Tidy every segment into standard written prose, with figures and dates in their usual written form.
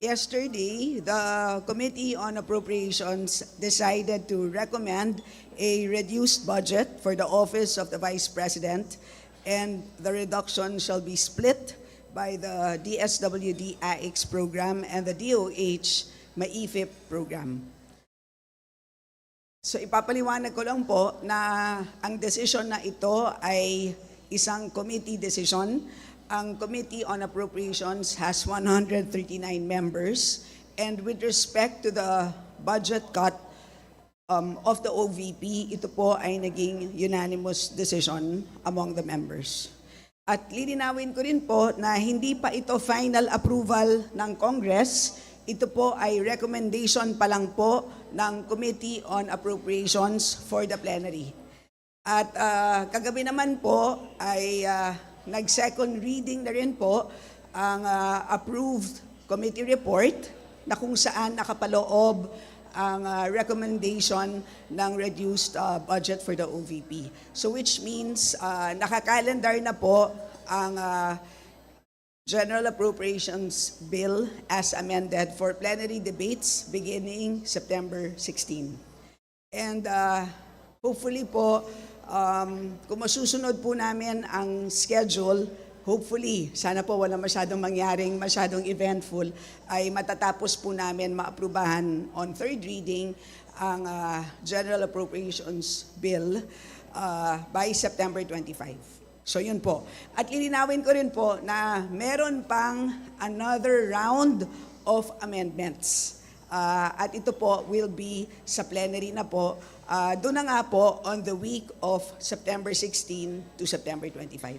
Yesterday, the Committee on Appropriations decided to recommend a reduced budget for the Office of the Vice President, and the reduction shall be split by the DSWD AIX program and the DOH MAIFIP program. So ipapaliwanag ko lang po na ang decision na ito ay isang committee decision. Ang Committee on Appropriations has 139 members, and with respect to the budget cut of the OVP, ito po ay naging unanimous decision among the members. At lilinawin ko rin po na hindi pa ito final approval ng Congress, ito po ay recommendation pa lang po ng Committee on Appropriations for the plenary. At kagabi naman po ay nag-second reading na rin po ang approved committee report na kung saan nakapaloob ang recommendation ng reduced budget for the OVP. So which means nakakalendar na po ang General Appropriations Bill as amended for plenary debates beginning September 16. And hopefully po, kung masusunod po namin ang schedule, hopefully, sana po wala masyadong mangyaring, masyadong eventful, ay matatapos po namin maaprubahan on third reading ang General Appropriations Bill by September 25. So yun po. At lilinawin ko rin po na meron pang another round of amendments. At ito po will be sa plenary na po. Doon na nga po on the week of September 16 to September 25.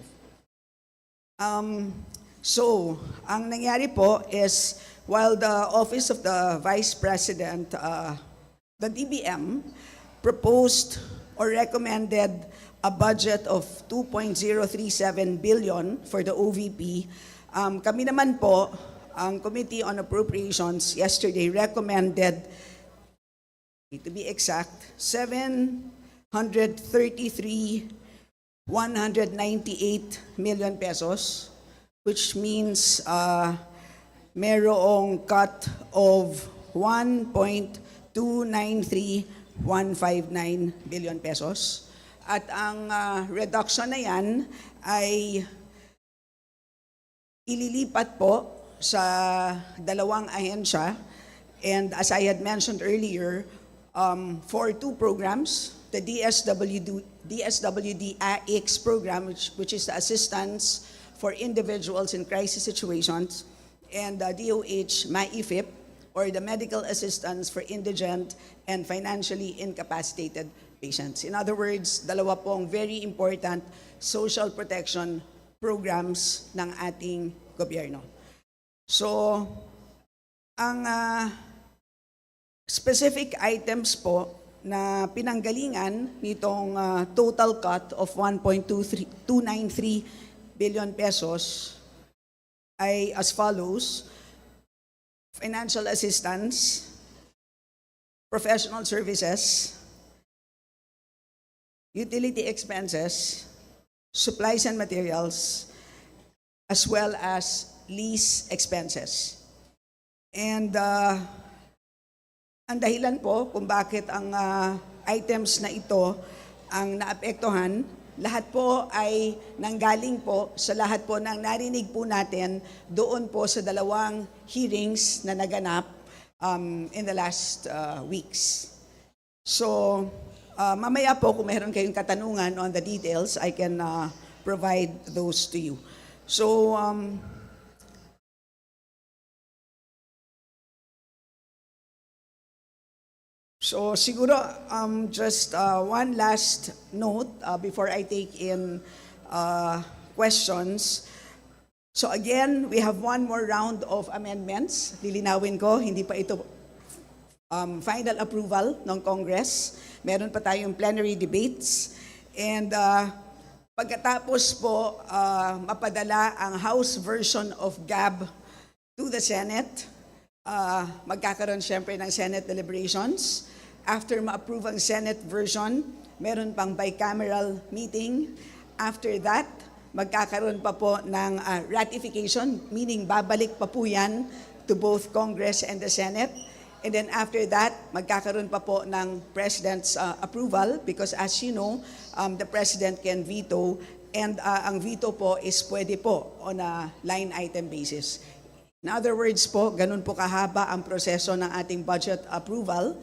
So, ang nangyari po is while the Office of the Vice President, the DBM, proposed or recommended a budget of 2.037 billion for the OVP, kami naman po, ang Committee on Appropriations yesterday recommended, to be exact, 733,198 million pesos, which means merong cut of 1.293159 billion pesos. At ang reduction na yan ay ililipat po sa dalawang ahensya, and as I had mentioned earlier, for two programs, the DSWD AIX program, which is the assistance for individuals in crisis situations, and the DOH MAIFIP, or the medical assistance for indigent and financially incapacitated patients. In other words, dalawa pong very important social protection programs ng ating gobyerno. So, ang specific items po na pinanggalingan nitong total cut of 1.293 billion pesos ay as follows: financial assistance, professional services, utility expenses, supplies and materials, as well as lease expenses. And ang dahilan po kung bakit ang items na ito ang naapektuhan, lahat po ay nanggaling po sa lahat po ng narinig po natin doon po sa dalawang hearings na naganap in the last weeks. So, mamaya po kung meron kayong katanungan on the details, I can provide those to you. So, siguro just one last note before I take in questions. So again, we have one more round of amendments. Lilinawin ko, hindi pa ito final approval ng Congress. Meron pa tayong plenary debates. And pagkatapos po mapadala ang House version of GAB to the Senate, magkakaroon siyempre ng Senate deliberations. After ma-approve ang Senate version, meron pang bicameral meeting. After that, magkakaroon pa po ng ratification, meaning babalik pa po yan to both Congress and the Senate. And then after that, magkakaroon pa po ng President's approval because as you know, the President can veto and ang veto po is pwede po on a line item basis. In other words po, ganun po kahaba ang proseso ng ating budget approval,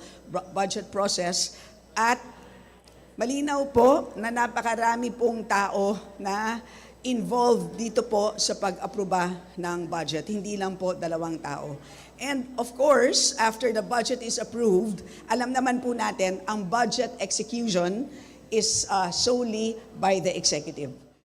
budget process at malinaw po na napakarami pong tao na involved dito po sa pag-aproba ng budget, hindi lang po 2 tao. And of course, after the budget is approved, alam naman po natin, ang budget execution is solely by the executive.